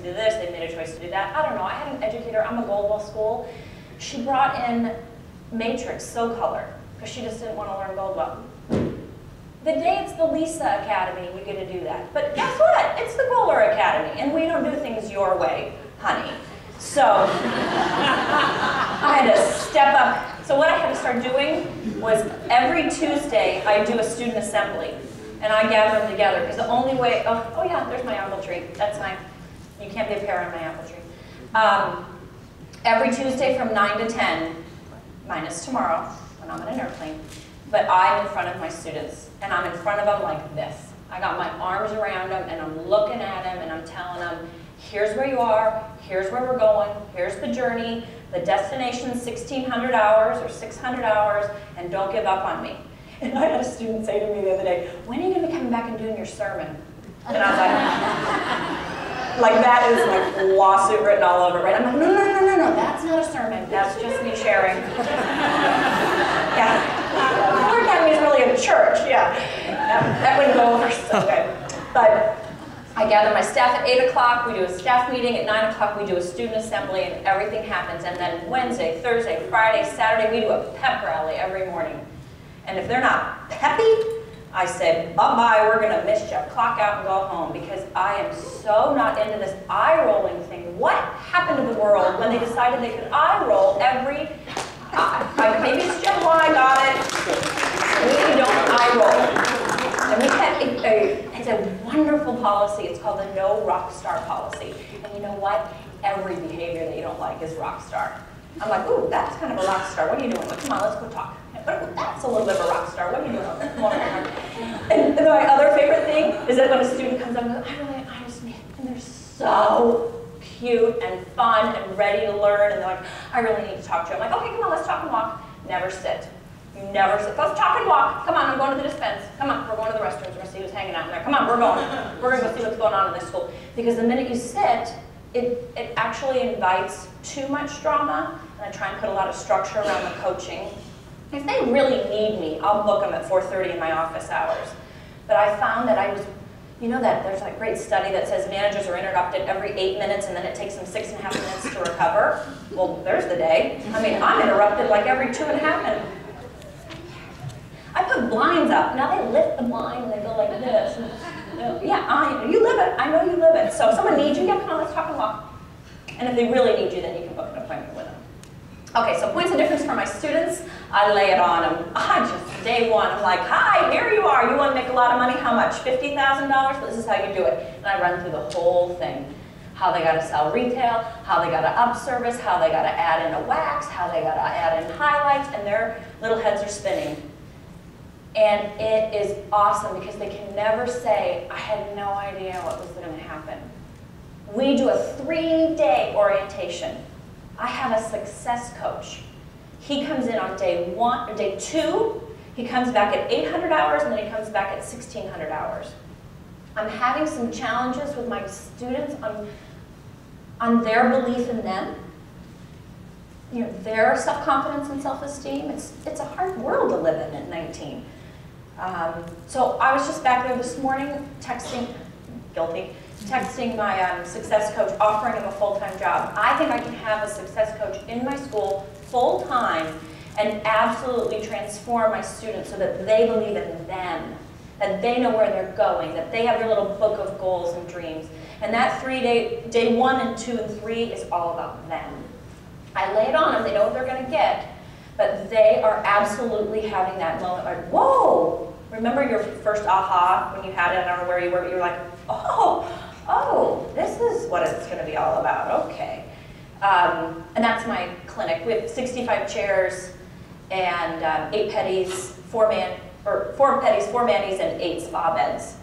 do this, they made a choice to do that. I don't know, I had an educator, I'm a Goldwell school. She brought in Matrix, Color, because she just didn't want to learn Goldwell. The day it's the Lisa Academy, we get to do that. But guess what? It's the Kohler Academy, and we don't do things your way, honey. So I had to step up. So what I had to start doing was every Tuesday I do a student assembly, and I gather them together because the only way. Oh yeah, there's my apple tree. That's my. You can't be a parent on my apple tree. Every Tuesday from 9 to 10, minus tomorrow when I'm in an airplane. But I'm in front of my students, and I'm in front of them like this. I got my arms around them, and I'm looking at them, and I'm telling them, here's where you are, here's where we're going, here's the journey, the destination is 1,600 hours or 600 hours, and don't give up on me. And I had a student say to me the other day, when are you going to be coming back and doing your sermon? And I was like that is like lawsuit written all over it, right? I'm like, no, that's not a sermon, that's just me sharing. Yeah. Kohler Academy is really a church, yeah. That wouldn't go over so good. But I gather my staff at 8 o'clock, we do a staff meeting, at 9 o'clock we do a student assembly, and everything happens. And then Wednesday, Thursday, Friday, Saturday, we do a pep rally every morning. And if they're not peppy, I said, bye-bye, we're gonna miss you, clock out and go home, because I am so not into this eye-rolling thing. What happened to the world when they decided they could eye-roll every maybe it's just why I got it. We don't eye roll. And we had it's a wonderful policy. It's called the no rock star policy. And you know what? Every behavior that you don't like is rock star. I'm like, ooh, that's kind of a rock star. What are you doing? Like, come on, let's go talk. But that's a little bit of a rock star. What are you doing? Come on. And my other favorite thing is that when a student comes up and goes, I just need, and they're so cute and fun and ready to learn, and they're like, I really need to talk to you. I'm like, okay, come on, let's talk and walk. Never sit. You never sit. Let's talk and walk. Come on, I'm going to the dispense. Come on, we're going to the restrooms. We're going to see who's hanging out in there. Come on, we're going. We're going to go see what's going on in this school. Because the minute you sit, it actually invites too much drama, and I try and put a lot of structure around the coaching. If they really need me, I'll book them at 4:30 in my office hours. But I found that I was, you know that there's a great study that says managers are interrupted every 8 minutes and then it takes them 6.5 minutes to recover. Well, there's the day. I mean, I'm interrupted like every 2.5 minutes. I put blinds up. Now they lift the blind and they go like this. Yeah, you live it. I know you live it. So if someone needs you, yeah, come on, let's talk and walk. And if they really need you, then you can book an appointment with them. Okay, so points of difference for my students, I lay it on them. Day one, I'm like, hi, here you are. You want to make a lot of money? How much? $50,000? This is how you do it. And I run through the whole thing. How they got to sell retail, how they got to up service, how they got to add in a wax, how they got to add in highlights, and their little heads are spinning. And it is awesome because they can never say, I had no idea what was going to happen. We do a 3-day orientation. I have a success coach. He comes in on day 2, he comes back at 800 hours, and then he comes back at 1,600 hours. I'm having some challenges with my students on their belief in them, you know, their self-confidence and self-esteem. It's a hard world to live in at 19. So I was just back there this morning texting my success coach, offering him a full-time job. I think I can have a success coach in my school full-time and absolutely transform my students so that they believe in them, that they know where they're going, that they have their little book of goals and dreams. And that day 1 and 2 and 3 is all about them. I lay it on them, they know what they're going to get, but they are absolutely having that moment like, whoa! Remember your first aha when you had it, I don't know where you were, but you were like, oh, this is what it's going to be all about, okay. And that's my clinic. We have 65 chairs and 8 petties, 4 petties, 4 manis, and 8 spa beds.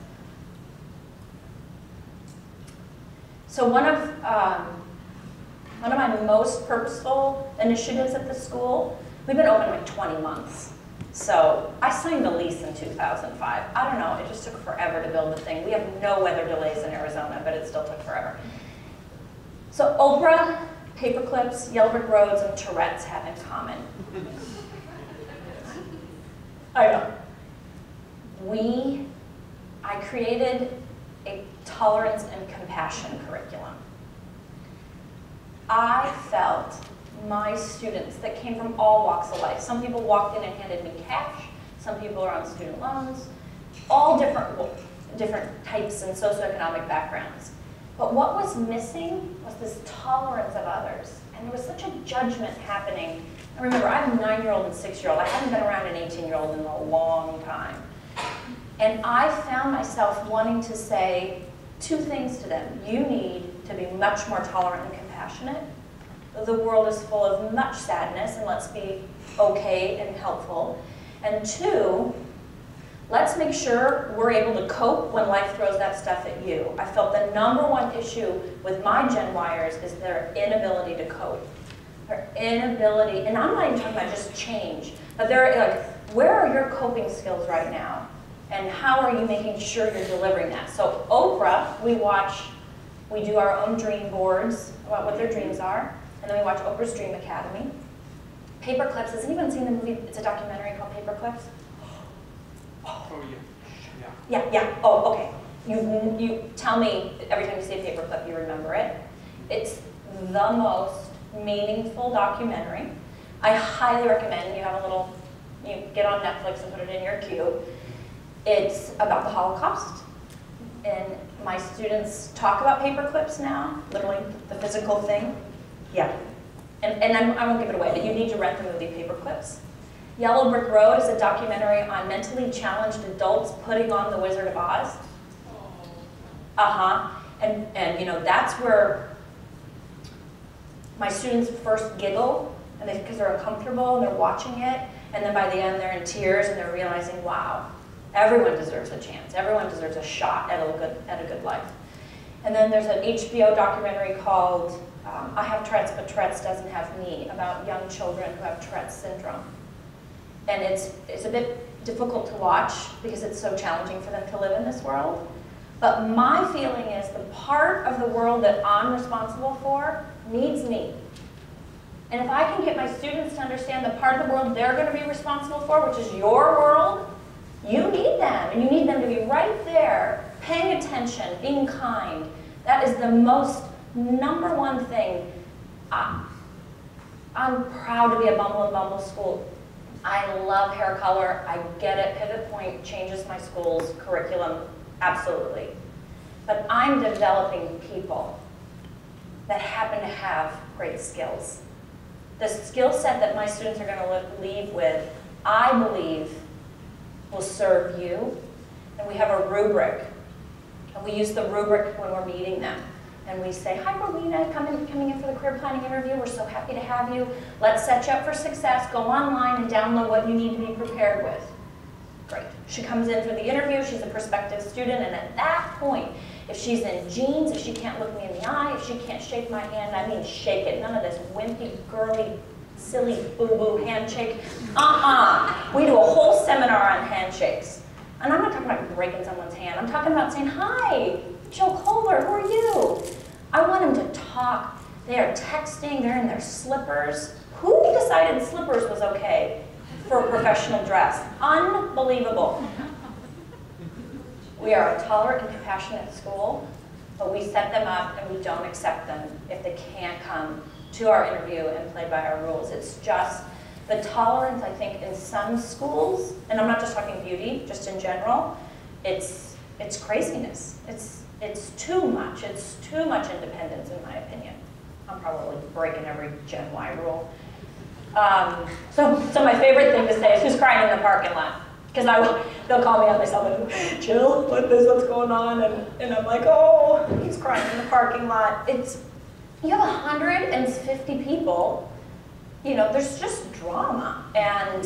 So one of my most purposeful initiatives at the school, we've been open like 20 months. So I signed the lease in 2005. I don't know, it just took forever to build the thing. We have no weather delays in Arizona, but it still took forever. So Oprah, paper clips, yellow brick roads, and Tourette's have in common. I know. I created a tolerance and compassion curriculum. I felt my students that came from all walks of life. Some people walked in and handed me cash. Some people are on student loans. All different types and socioeconomic backgrounds. But what was missing was this tolerance of others. And there was such a judgment happening. And remember, I have a 9-year-old and 6-year-old. I haven't been around an 18-year-old in a long time. And I found myself wanting to say 2 things to them. You need to be much more tolerant and compassionate. The world is full of much sadness, and let's be okay and helpful. And 2, let's make sure we're able to cope when life throws that stuff at you. I felt the #1 issue with my Gen Yers is their inability to cope. Their inability, and I'm not even talking about just change, but they're like, where are your coping skills right now? And how are you making sure you're delivering that? So Oprah, we do our own dream boards about what their dreams are, and then we watch Oprah's Dream Academy. Paperclips, has anyone seen the movie? It's a documentary called Paperclips. Oh, yeah. Yeah. Oh, okay. You tell me every time you see a paperclip, you remember it. It's the most meaningful documentary. I highly recommend you have you get on Netflix and put it in your queue. It's about the Holocaust. And my students talk about paperclips now, literally the physical thing. Yeah. And I won't give it away, but you need to rent the movie Paperclips. Yellow Brick Road is a documentary on mentally challenged adults putting on The Wizard of Oz. And you know, that's where my students first giggle, and because they're uncomfortable and they're watching it, and then by the end they're in tears and they're realizing, wow, everyone deserves a chance. Everyone deserves a shot at a good life. And then there's an HBO documentary called I Have Tourette's, but Tourette's Doesn't Have Me, about young children who have Tourette's syndrome. And it's a bit difficult to watch because it's so challenging for them to live in this world. But my feeling is the part of the world that I'm responsible for needs me. And if I can get my students to understand the part of the world they're going to be responsible for, which is your world, you need them. And you need them to be right there, paying attention, being kind. That is the most #1 thing. I'm proud to be a Bumble and Bumble school. I love hair color. I get it. Pivot Point changes my school's curriculum, absolutely. But I'm developing people that happen to have great skills. The skill set that my students are going to leave with, I believe, will serve you. And we have a rubric. And we use the rubric when we're meeting them. And we say, hi, Rowena, coming in for the career planning interview. We're so happy to have you. Let's set you up for success. Go online and download what you need to be prepared with. Great. She comes in for the interview. She's a prospective student. And at that point, if she's in jeans, if she can't look me in the eye, if she can't shake my hand, I mean shake it. None of this wimpy, girly, silly, boo-boo handshake. We do a whole seminar on handshakes. And I'm not talking about breaking someone's hand. I'm talking about saying, hi, Joe Kohler, who are you? I want them to talk. They are texting, they're in their slippers. Who decided slippers was okay for a professional dress? Unbelievable. We are a tolerant and compassionate school, but we set them up and we don't accept them if they can't come to our interview and play by our rules. It's just the tolerance, I think, in some schools, and I'm not just talking beauty, just in general, it's craziness. It's too much. It's too much independence, in my opinion. I'm probably breaking every Gen Y rule. So my favorite thing to say is, who's crying in the parking lot? Because they'll call me up and say, Jill, what's going on? And I'm like, oh, he's crying in the parking lot. You have 150 people, you know, there's just drama. And